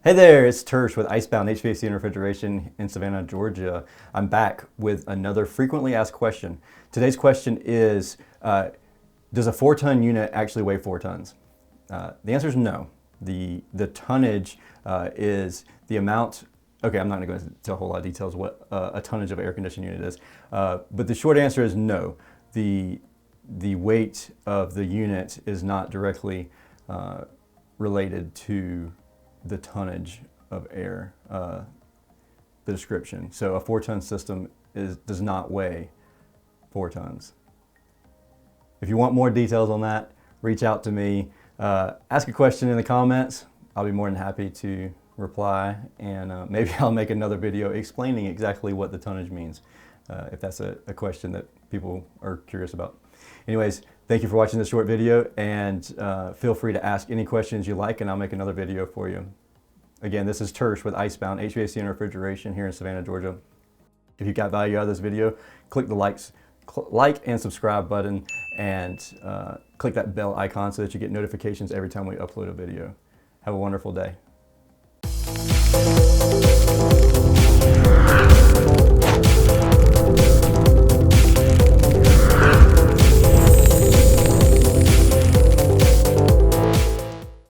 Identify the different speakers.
Speaker 1: Hey there, it's Tersh with Icebound HVAC and Refrigeration in Savannah, Georgia. I'm back with another frequently asked question. Today's question is, does a 4-ton unit actually weigh 4 tons? The answer is no. The tonnage is the amount, okay, I'm not gonna go into a whole lot of details what a tonnage of an air conditioning unit is, but the short answer is no. The weight of the unit is not directly related to the tonnage of air, the description. So a 4-ton system does not weigh 4 tons. If you want more details on that, reach out to me. Ask a question in the comments. I'll be more than happy to reply, and maybe I'll make another video explaining exactly what the tonnage means, if that's a question that people are curious about. Anyways, thank you for watching this short video, and feel free to ask any questions you like, and I'll make another video for you. Again, this is Tersh with Icebound HVAC and Refrigeration here in Savannah, Georgia. If you got value out of this video, click the like and subscribe button, and click that bell icon so that you get notifications every time we upload a video. Have a wonderful day.